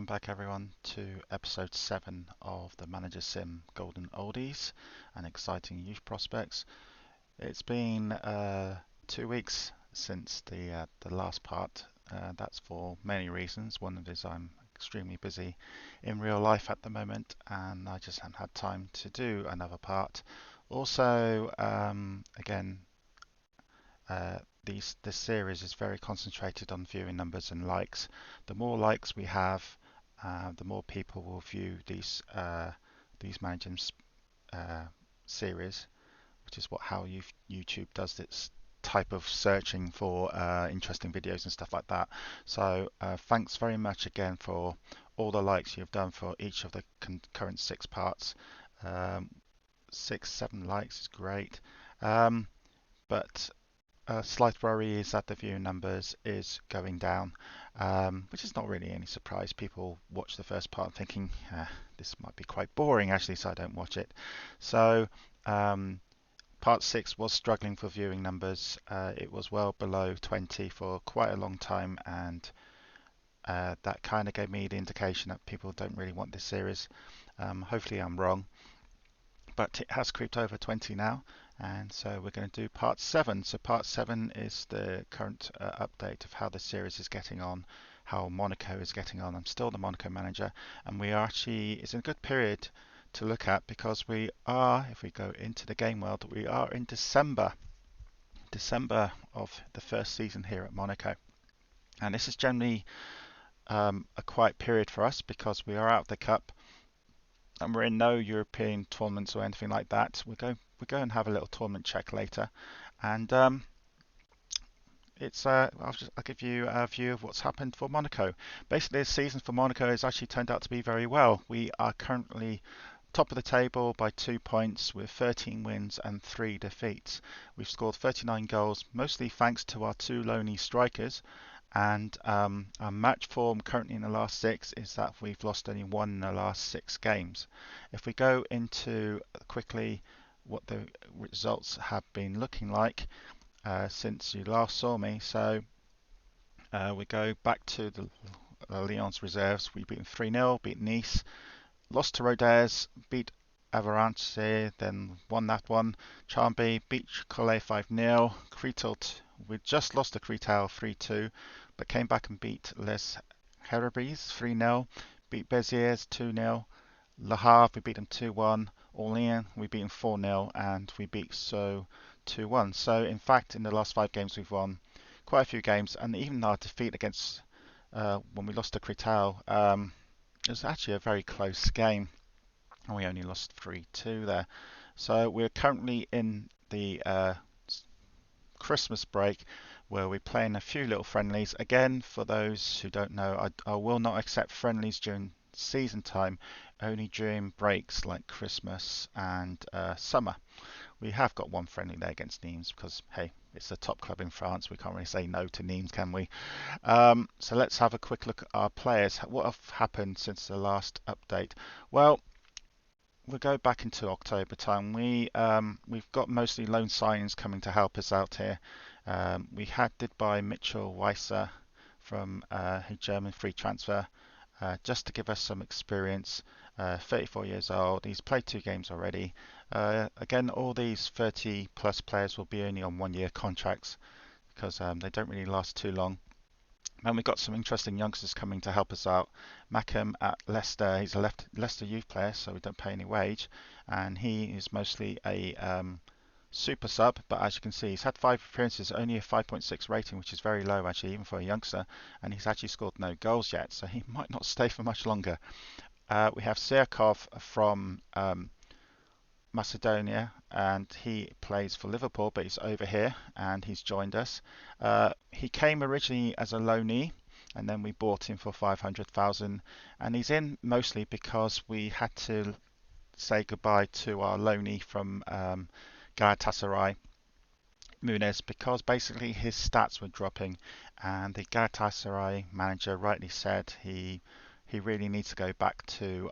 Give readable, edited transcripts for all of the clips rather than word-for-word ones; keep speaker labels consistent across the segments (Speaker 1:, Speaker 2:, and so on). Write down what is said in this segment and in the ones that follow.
Speaker 1: welcome back everyone to episode 7 of the Managersim Golden Oldies and Exciting Youth Prospects. It's been 2 weeks since the last part. That's for many reasons. One of it is I'm extremely busy in real life at the moment and I just haven't had time to do another part. Also, again, uh, this series is very concentrated on viewing numbers and likes. The more likes we have, the more people will view these managing series, which is how YouTube does its type of searching for interesting videos and stuff like that. So thanks very much again for all the likes you've done for each of the current 6 parts. 7 likes is great, but slight worry is that the view numbers is going down, which is not really any surprise. People watch the first part thinking this might be quite boring actually, so I don't watch it. So part 6 was struggling for viewing numbers. It was well below 20 for quite a long time, and that kind of gave me the indication that people don't really want this series. Hopefully I'm wrong, but it has creeped over 20 now, and so we're going to do part 7. So part 7 is the current update of how the series is getting on, how Monaco is getting on. I'm still the Monaco manager, and we are actually, it's a good period to look at because we are, if we go into the game world, we are in December of the first season here at Monaco. And this is generally a quiet period for us because we are out of the cup and we're in no European tournaments or anything like that. We'll go and have a little tournament check later, and I'll give you a view of what's happened for Monaco. Basically, this season for Monaco has actually turned out to be very well. We are currently top of the table by 2 points with 13 wins and 3 defeats. We've scored 39 goals, mostly thanks to our 2 lonely strikers. And our match form currently in the last 6 is that we've lost only 1 in the last 6 games. If we go into quickly what the results have been looking like since you last saw me. So we go back to the Lyon's reserves. We beat them 3-0, beat Nice, lost to Rodez, beat Avaranche, then won that one. Charmby beat Cholet 5-0. Cretilt, we just lost to Cretel 3-2, but came back and beat Les Heribes 3-0. Beat Béziers 2-0. Le Havre, we beat them 2-1. Orléans, we beat them 4-0, and we beat Sceaux 2-1. So in fact, in the last 5 games, we've won quite a few games, and even our defeat against when we lost to Cretel, it was actually a very close game, and we only lost 3-2 there. So we're currently in the Christmas break where we're playing a few little friendlies. Again, for those who don't know, I will not accept friendlies during season time, only during breaks like Christmas and summer. We have got one friendly there against Nimes because, hey, it's the top club in France. We can't really say no to Nimes, can we? So let's have a quick look at our players. What have happened since the last update? Well, we'll go back into October time. We've got mostly loan signings coming to help us out here. We did buy Mitchell Weiser from a German free transfer just to give us some experience. 34 years old. He's played 2 games already. Again, all these 30 plus players will be only on 1-year contracts because they don't really last too long. And we've got some interesting youngsters coming to help us out. Mackham at Leicester, he's a Leicester youth player, so we don't pay any wage. And he is mostly a super sub, but as you can see, he's had 5 appearances, only a 5.6 rating, which is very low actually, even for a youngster. And he's actually scored no goals yet, so he might not stay for much longer. We have Cercov from Macedonia, and he plays for Liverpool, but he's over here and he's joined us. He came originally as a loanee, and then we bought him for 500,000, and he's in mostly because we had to say goodbye to our loanee from Galatasaray, Muniz, because basically his stats were dropping, and the Galatasaray manager rightly said he really needs to go back to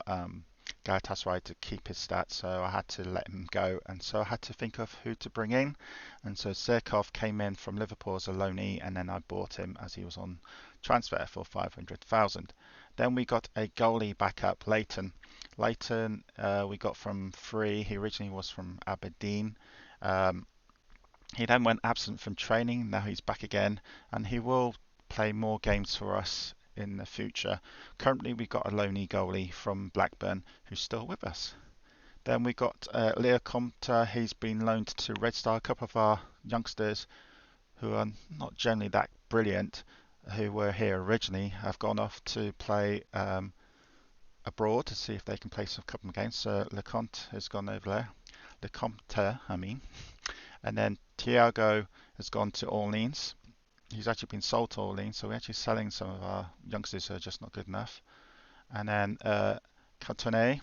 Speaker 1: Galatasaray to keep his stats, so I had to let him go, and so I had to think of who to bring in, and so Cercov came in from Liverpool as a loanee, and then I bought him as he was on transfer for 500,000. Then we got a goalie backup, Leighton. Leighton we got from free. He originally was from Aberdeen. Um, he then went absent from training. Now he's back again, and he will play more games for us in the future. Currently, we got a loanee goalie from Blackburn who's still with us. Then we got Leo Comte. He's been loaned to Red Star. A couple of our youngsters who are not generally that brilliant, who were here originally, have gone off to play abroad to see if they can play some couple of games. So Leconte has gone over there. Lecomte, I mean. And then Thiago has gone to Orleans. He's actually been sold to Orleans, so we're actually selling some of our youngsters who are just not good enough. And then Cantone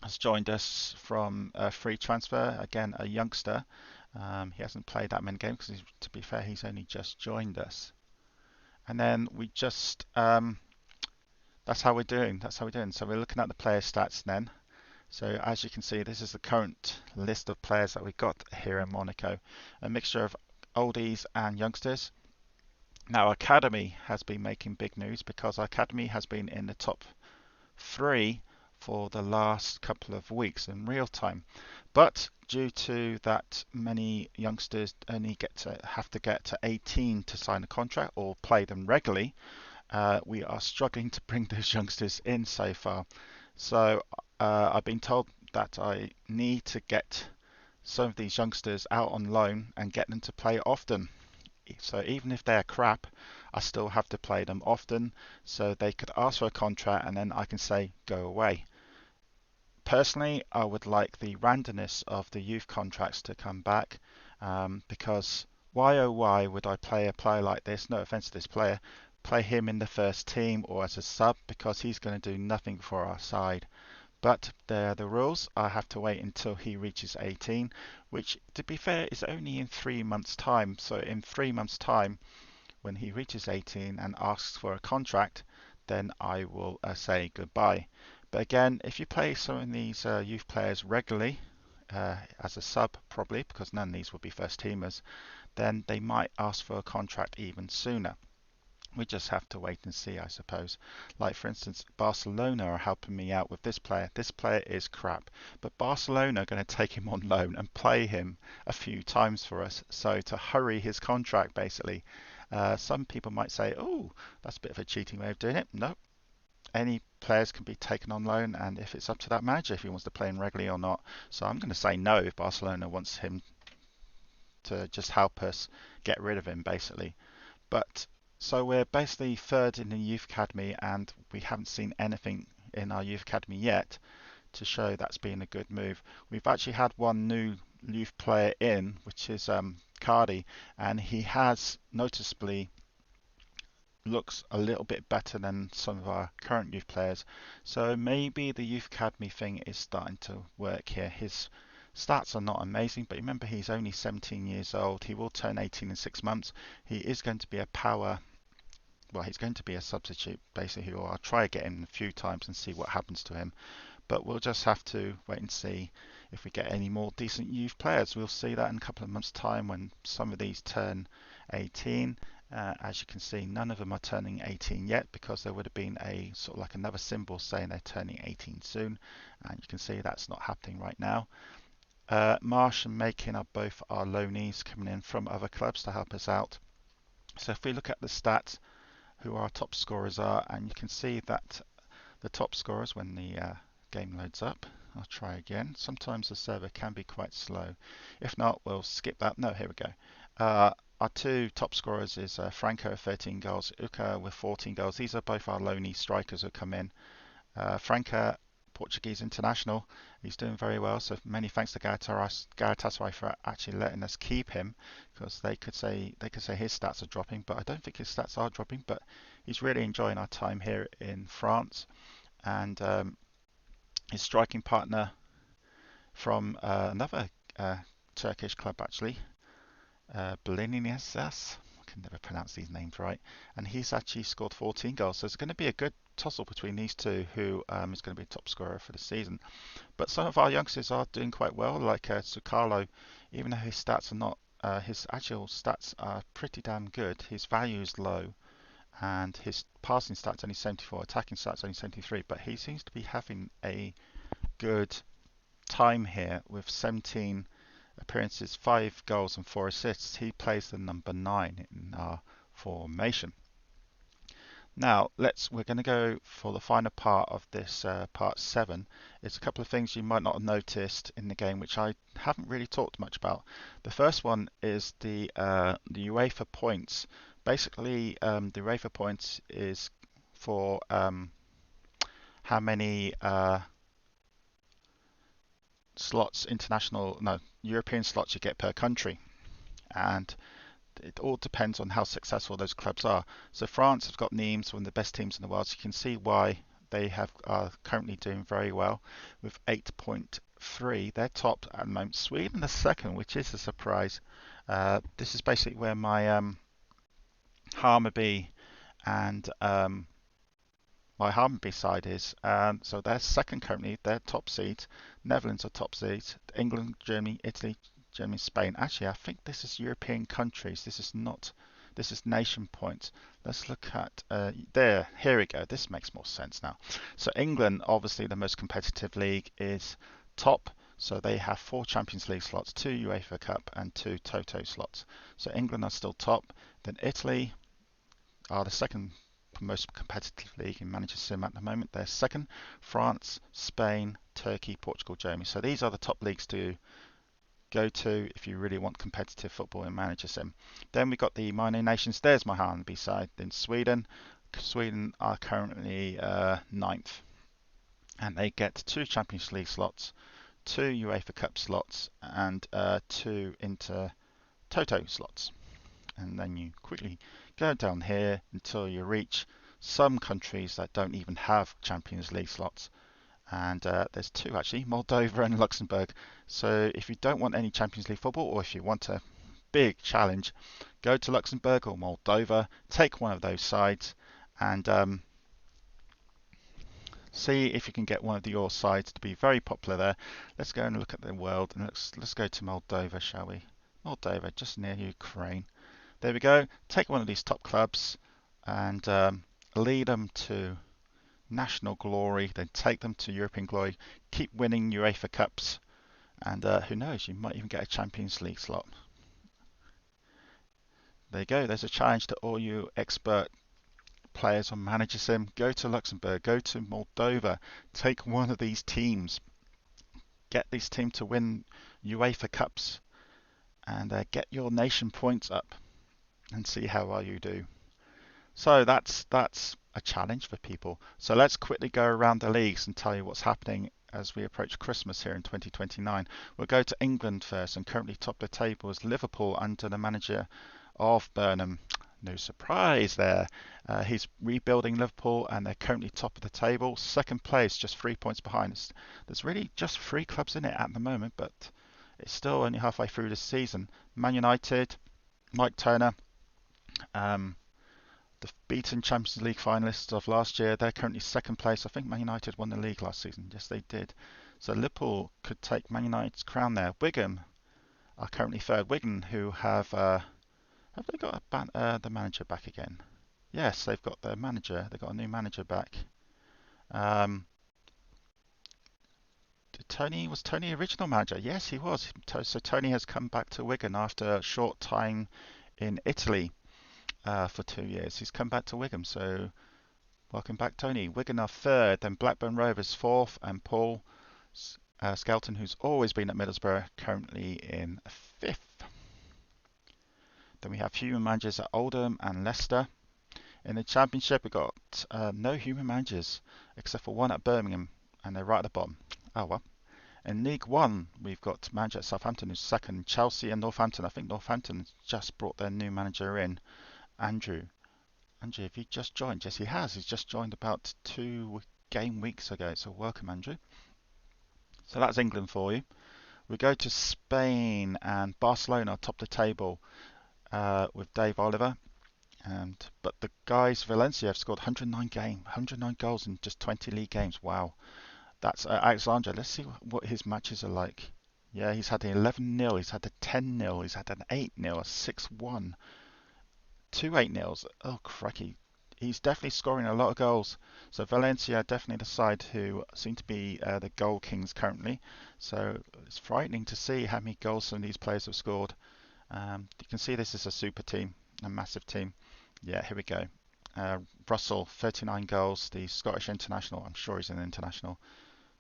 Speaker 1: has joined us from a free transfer, again a youngster. He hasn't played that many games because, to be fair, he's only just joined us. And then we just that's how we're doing. That's how we're doing. So we're looking at the player stats then. So as you can see, this is the current list of players that we've got here in Monaco. A mixture of oldies and youngsters. Now, our academy has been making big news because our academy has been in the top 3 for the last couple of weeks in real time. But due to that, many youngsters only have to get to 18 to sign a contract or play them regularly. We are struggling to bring those youngsters in so far. So I've been told that I need to get some of these youngsters out on loan and get them to play often. So even if they're crap, I still have to play them often so they could ask for a contract and then I can say go away. Personally, I would like the randomness of the youth contracts to come back because why oh why would I play a player like this, no offence to this player, play him in the first team or as a sub because he's going to do nothing for our side. But they're the rules. I have to wait until he reaches 18, which, to be fair, is only in 3 months' time. So in 3 months' time, when he reaches 18 and asks for a contract, then I will say goodbye. But again, if you play some of these youth players regularly, as a sub probably, because none of these will be first teamers, then they might ask for a contract even sooner. We just have to wait and see, I suppose. Like, for instance, Barcelona are helping me out with this player. This player is crap, but Barcelona are going to take him on loan and play him a few times for us. So to hurry his contract, basically. Some people might say, oh, that's a bit of a cheating way of doing it. No, any players can be taken on loan, and if it's up to that manager if he wants to play him regularly or not. So I'm going to say no if Barcelona wants him to just help us get rid of him, basically. But so we're basically third in the youth academy, and we haven't seen anything in our youth academy yet to show that's been a good move. We've actually had one new youth player in, which is Cardi, and he has noticeably looks a little bit better than some of our current youth players. So maybe the youth academy thing is starting to work here. His stats are not amazing, but remember he's only 17 years old. He will turn 18 in 6 months. He is going to be a power. Well, he's going to be a substitute basically. Or I'll try to get him a few times and see what happens to him. But we'll just have to wait and see if we get any more decent youth players. We'll see that in a couple of months' time when some of these turn 18. As you can see, none of them are turning 18 yet because there would have been a sort of like another symbol saying they're turning 18 soon, and you can see that's not happening right now. Marsh and Makin are both our loanees coming in from other clubs to help us out. So if we look at the stats, who our top scorers are, and you can see that the top scorers, when the game loads up, I'll try again. Sometimes the server can be quite slow. If not, we'll skip that. No, here we go. Our 2 top scorers is Franco, 13 goals, Uka with 14 goals. These are both our loanee strikers who come in. Franco, Portuguese international, he's doing very well. So many thanks to Galatasaray for actually letting us keep him, because they could say his stats are dropping, but I don't think his stats are dropping. But he's really enjoying our time here in France, and his striking partner from another Turkish club actually, Beleninias. I can never pronounce these names right. And he's actually scored 14 goals. So it's going to be a good tussle between these two, who is going to be top scorer for the season. But some of our youngsters are doing quite well, like Sukarlo, even though his stats are not, his actual stats are pretty damn good. His value is low, and his passing stats only 74, attacking stats only 73, but he seems to be having a good time here with 17 appearances, 5 goals and 4 assists. He plays the number 9 in our formation. Now we're going to go for the final part of this part 7. It's a couple of things you might not have noticed in the game which I haven't really talked much about. The first one is the UEFA points. Basically the UEFA points is for how many European slots you get per country, and it all depends on how successful those clubs are. So France has got Nimes, one of the best teams in the world, so you can see why they are currently doing very well with 8.3. They're top at the moment. Sweden is second, which is a surprise. This is basically where my Hammarby and my Hammarby side is. So they're second currently. They're top seed. Netherlands are top seed. England, Germany, Italy, Germany, Spain. Actually, I think this is European countries. This is not. This is nation points. Let's look at there. Here we go. This makes more sense now. So England, obviously the most competitive league, is top. So they have 4 Champions League slots, 2 UEFA Cup, and 2 Toto slots. So England are still top. Then Italy are the second most competitive league in Managersim at the moment. They're second. France, Spain, Turkey, Portugal, Germany. So these are the top leagues to go to if you really want competitive football in Managersim. Then we've got the minor nations. There's my Hammarby side. Then Sweden. Sweden are currently 9th, and they get 2 Champions League slots, 2 UEFA Cup slots, and 2 Inter Toto slots. And then you quickly go down here until you reach some countries that don't even have Champions League slots. And there's 2 actually, Moldova and Luxembourg. So if you don't want any Champions League football, or if you want a big challenge, go to Luxembourg or Moldova, take one of those sides, and see if you can get one of your sides to be very popular there. Let's go and look at the world, and let's go to Moldova, shall we? Moldova, just near Ukraine. There we go. Take one of these top clubs and lead them to national glory, then take them to European glory. Keep winning UEFA Cups, and who knows, you might even get a Champions League slot. There you go. There's a challenge to all you expert players on Managersim. Go to Luxembourg, go to Moldova, take one of these teams, get this team to win UEFA Cups, and get your nation points up, and see how well you do. So that's a challenge for people. So let's quickly go around the leagues and tell you what's happening as we approach Christmas here in 2029. We'll go to England first, and currently top of the table is Liverpool under the manager of Burnham. No surprise there. He's rebuilding Liverpool, and they're currently top of the table. Second place, just 3 points behind. There's really just 3 clubs in it at the moment, but it's still only halfway through the season. Man United, Mike Turner, the beaten Champions League finalists of last year, they're currently second place. I think Man United won the league last season. Yes, they did. So Liverpool could take Man United's crown there. Wigan are currently third. Wigan, who have they got the manager back again? Yes, they've got their manager. They've got a new manager back. Was Tony original manager? Yes, he was. So Tony has come back to Wigan after a short time in Italy. For 2 years. He's come back to Wigan, so welcome back, Tony. Wigan are third, then Blackburn Rovers fourth, and Paul Skelton, who's always been at Middlesbrough, currently in fifth. Then we have human managers at Oldham and Leicester. In the Championship, we've got no human managers except for one at Birmingham, and they're right at the bottom. Oh well. In League One, we've got manager at Southampton who's second, Chelsea and Northampton. I think Northampton just brought their new manager in. Andrew, have you just joined? Yes, he has. He's just joined about 2 game weeks ago. So welcome, Andrew. So that's England for you. We go to Spain, and Barcelona top the table with Dave Oliver. But the guys, Valencia, have scored 109 goals in just 20 league games. Wow. That's Alexander. Let's see what his matches are like. Yeah, he's had an 11-0. He's had a 10-0. He's had an 8-0, a 6-1. 2 8-0s. Oh, crikey. he's definitely scoring a lot of goals. So Valencia are definitely the side who seem to be the goal kings currently. So it's frightening to see how many goals some of these players have scored. You can see this is a super team, a massive team. Yeah, here we go. Russell, 39 goals, the Scottish international. I'm sure he's an international.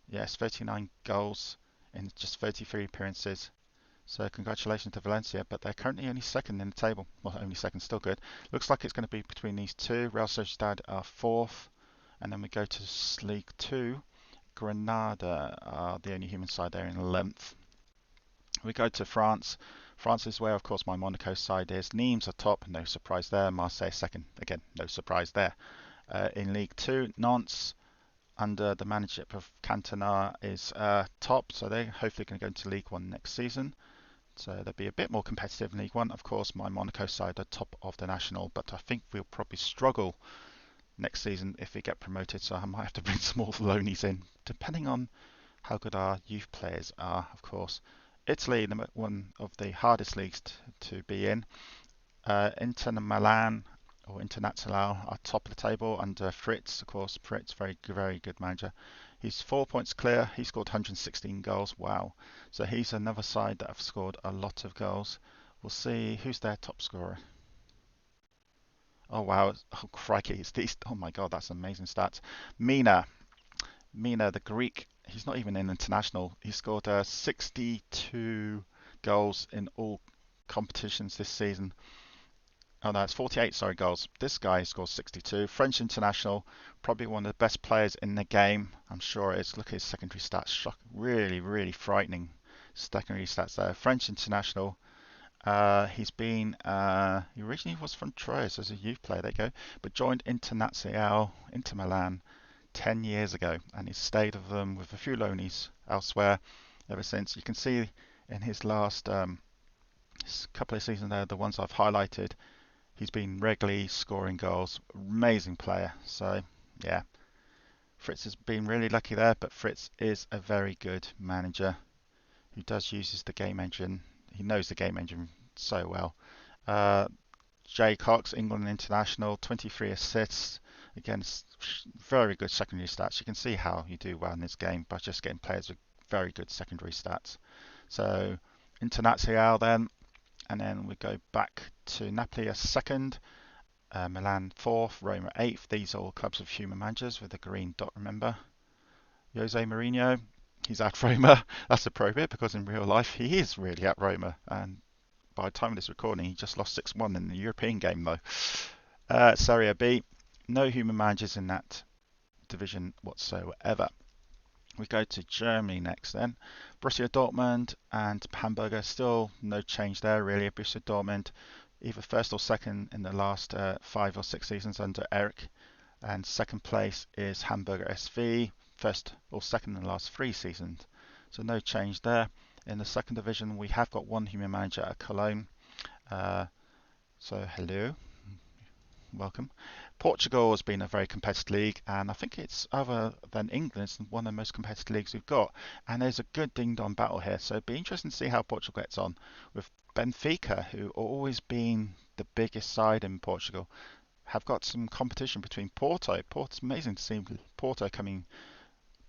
Speaker 1: Yes, 39 goals in just 33 appearances. So congratulations to Valencia, but they're currently only second in the table. Well, only second, still good. Looks like it's going to be between these two. Real Sociedad are fourth, and then we go to League Two. Granada are the only human side there in 11th. We go to France. France is where, of course, my Monaco side is. Nimes are top, no surprise there. Marseille second, again, no surprise there. In League Two, Nantes, under the managership of Cantona, is top, so they're hopefully going to go into League One next season. So they'll be a bit more competitive in League One. Of course, my Monaco side are top of the national, but I think we'll probably struggle next season if we get promoted. So I might have to bring some more loanies in, depending on how good our youth players are, of course. Italy, one of the hardest leagues to be in. Inter Milan or Internazionale are top of the table under Fritz, of course. Fritz, very good manager. He's 4 points clear. He scored 116 goals. Wow. So he's another side that have scored a lot of goals. We'll see who's their top scorer. Oh wow. Oh crikey. It's these. Oh my god, that's amazing stats. Mina, the Greek. He's not even an international. He scored 62 goals in all competitions this season. Oh no, it's 48, sorry, goals. This guy scores 62. French international, probably one of the best players in the game. I'm sure it is. Look at his secondary stats. Really frightening secondary stats there. French international. He originally was from Troyes as a youth player, there you go, but joined Internazionale, Inter Milan, 10 years ago, and he's stayed with them with a few loanies elsewhere ever since. You can see in his last couple of seasons there, the ones I've highlighted, he's been regularly scoring goals. Amazing player. So, yeah, Fritz has been really lucky there, but Fritz is a very good manager who does uses the game engine. He knows the game engine so well. Jay Cox, England international, 23 assists. Again, very good secondary stats. You can see how you do well in this game by just getting players with very good secondary stats. So, Internazionale then, and then we go back to Napoli as second, Milan fourth, Roma eighth. These are all clubs of human managers with a green dot, remember. Jose Mourinho, he's at Roma. That's appropriate because in real life he is really at Roma. And by the time of this recording, he just lost 6-1 in the European game though. Serie B, no human managers in that division whatsoever. We go to Germany next then. Borussia Dortmund and Hamburger, still no change there really. Borussia Dortmund either first or second in the last 5 or 6 seasons under Eric. And second place is Hamburger SV, first or second in the last 3 seasons. So no change there. In the second division, we have got one human manager at Cologne. So hello, welcome. Portugal has been a very competitive league, and I think it's, other than England, it's one of the most competitive leagues we've got. And there's a good ding-dong battle here, so it'd be interesting to see how Portugal gets on with Benfica, who have always been the biggest side in Portugal. Have got some competition between Porto. It's amazing to see Porto coming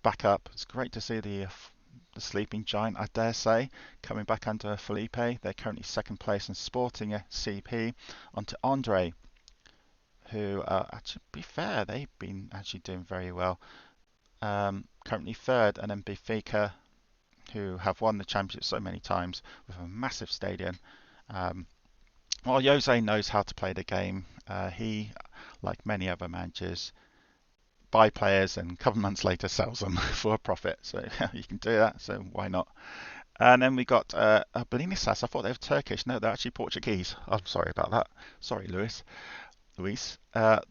Speaker 1: back up. It's great to see the sleeping giant, I dare say, coming back under Felipe. They're currently second place in Sporting CP, onto Andre, who, actually, to be fair, they've been actually doing very well. Currently third, and then Benfica, who have won the championship so many times with a massive stadium. Well, Jose knows how to play the game. He, like many other managers, buy players and a couple of months later sells them for a profit. So you can do that, so why not? And then we got Belenenses. I thought they were Turkish. No, they're actually Portuguese. I'm sorry about that. Sorry, Luis.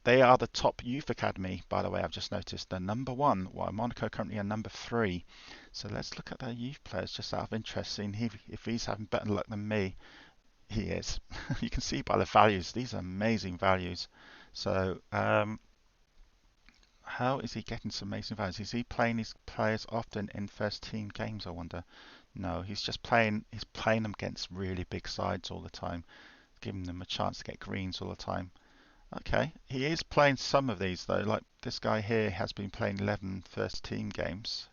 Speaker 1: They are the top youth academy, by the way. I've just noticed they're number 1, while Monaco currently are number 3. So let's look at their youth players just out of interest, seeing if he's having better luck than me. He is. You can see by the values. These are amazing values. So how is he getting some amazing values? Is he playing his players often in first team games, I wonder? No, he's playing them against really big sides all the time, giving them a chance to get greens all the time. Okay, he is playing some of these though. Like this guy here has been playing 11 first team games.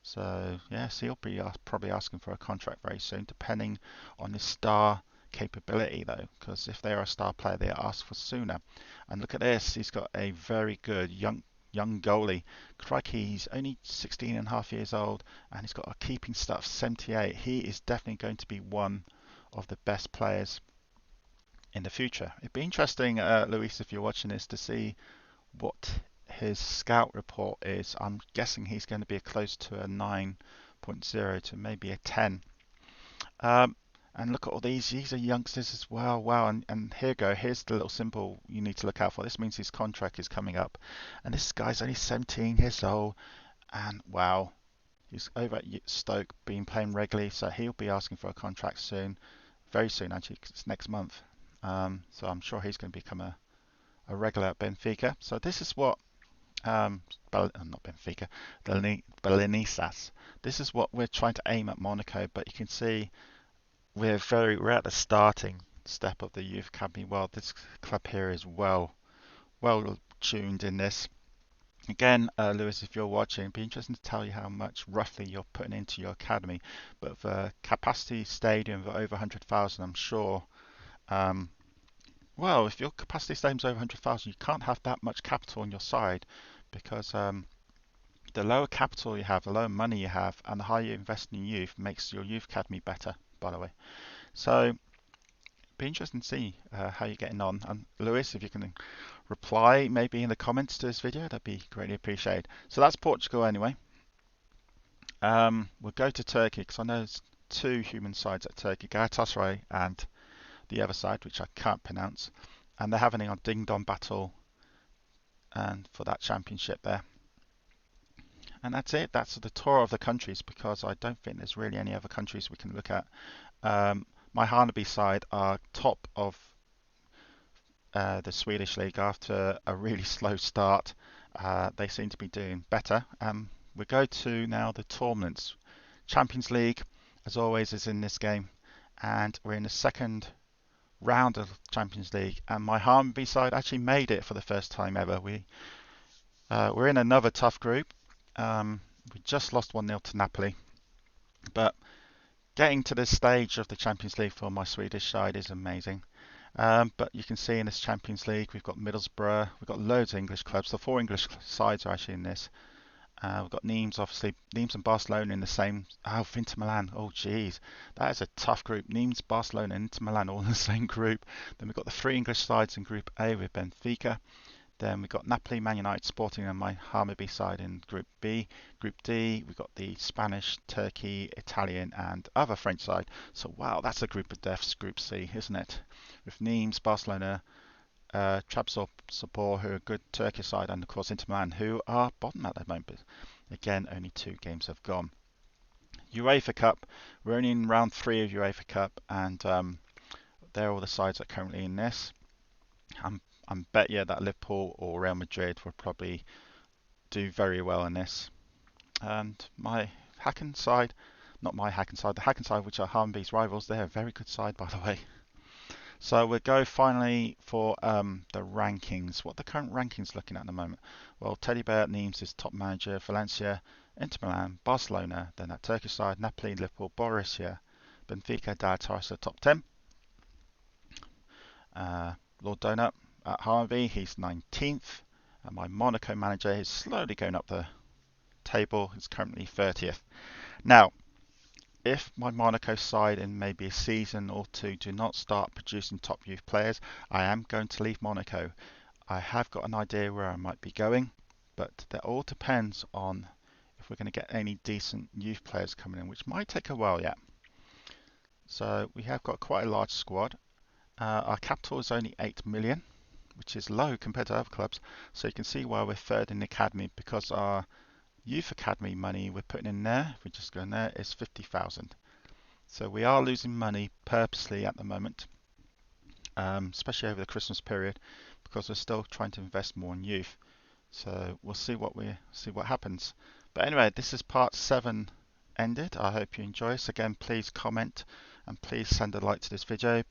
Speaker 1: So yes, he'll be probably asking for a contract very soon, depending on his star capability though. Because if they are a star player, they are asked for sooner. And look at this, he's got a very good young goalie. Crikey, he's only 16 and a half years old, and he's got a keeping stat of 78. He is definitely going to be one of the best players in the future. It'd be interesting, Luis, if you're watching this, to see what his scout report is. I'm guessing he's going to be close to a 9.0 to maybe a 10. Um, and look at all these. These are youngsters as well. Wow. And here go. Here's the little symbol you need to look out for. This means his contract is coming up. And this guy's only 17 years old. And wow, he's over at Stoke, been playing regularly. So he'll be asking for a contract soon. Very soon, actually, 'cause it's next month. So I'm sure he's going to become a regular at Benfica. So this is what not Benfica, Balenisas. This is what we're trying to aim at Monaco, but you can see we're at the starting step of the youth academy. Well, this club here is well tuned in this. Again, Lewis, if you're watching, it'd be interesting to tell you how much roughly you're putting into your academy. But for capacity stadium of over 100,000, I'm sure. Um, well, if your capacity stadium's over 100,000, you can't have that much capital on your side because the lower capital you have, the lower money you have, and the higher you invest in youth makes your youth academy better, by the way. So, it'd be interesting to see how you're getting on. And Lewis, if you can reply maybe in the comments to this video, that'd be greatly appreciated. So that's Portugal anyway. We'll go to Turkey because I know there's two human sides at Turkey, Galatasaray and the other side, which I can't pronounce. And they're having a ding dong battle and for that championship there. And that's it. That's the tour of the countries because I don't think there's really any other countries we can look at. My Harnaby side are top of the Swedish league after a really slow start. They seem to be doing better. We go to now the tournaments. Champions League, as always, is in this game, and we're in the second round of Champions League. And my Harnaby side actually made it for the first time ever. We're in another tough group. We just lost 1-0 to Napoli, but getting to this stage of the Champions League for my Swedish side is amazing. But you can see in this Champions League, we've got Middlesbrough, we've got loads of English clubs. The four English sides are actually in this. We've got Nimes, obviously, Nimes and Barcelona in the same. Oh, Inter Milan. Oh, geez, that is a tough group. Nimes, Barcelona, and Inter Milan all in the same group. Then we've got the three English sides in Group A with Benfica. Then we've got Napoli, Man United, Sporting, and my Hammarby side in Group B. Group D, we've got the Spanish, Turkey, Italian, and other French side. So, wow, that's a group of deaths, Group C, isn't it? With Nimes, Barcelona, Trabzonspor, who are a good Turkish side, and of course Inter Milan, who are bottom at the moment. Again, only 2 games have gone. UEFA Cup, we're only in round 3 of UEFA Cup, and they're all the sides that are currently in this. I'm bet you that Liverpool or Real Madrid will probably do very well in this. And my Hacken side, not my Hacken side, the Hacken side, which are Harmby's rivals, they're a very good side, by the way. So we'll go finally for the rankings. What the current rankings looking at the moment? Well, Teddy Bear Nimes is top manager, Valencia, Inter Milan, Barcelona, then that Turkish side, Napoli, Liverpool, Borussia, Benfica, Galatasaray, top 10. Lord Donut at Harvey, he's 19th. And my Monaco manager is slowly going up the table. He's currently 30th. Now, if my Monaco side in maybe a season or two do not start producing top youth players, I am going to leave Monaco. I have got an idea where I might be going, but that all depends on if we're going to get any decent youth players coming in, which might take a while yet. So we have got quite a large squad. Our capital is only 8 million, which is low compared to other clubs. So you can see why we're third in the academy, because our youth academy money we're putting in there, if we just go in there, is 50,000. So we are losing money purposely at the moment, especially over the Christmas period, because we're still trying to invest more in youth. So we'll see what happens. But anyway, this is part 7 ended. I hope you enjoy this. Again, please comment and please send a like to this video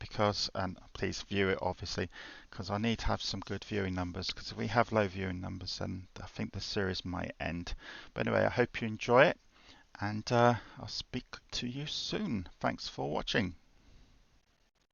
Speaker 1: and please view it obviously, because I need to have some good viewing numbers, because if we have low viewing numbers then I think the series might end. But anyway, I hope you enjoy it, and I'll speak to you soon. Thanks for watching.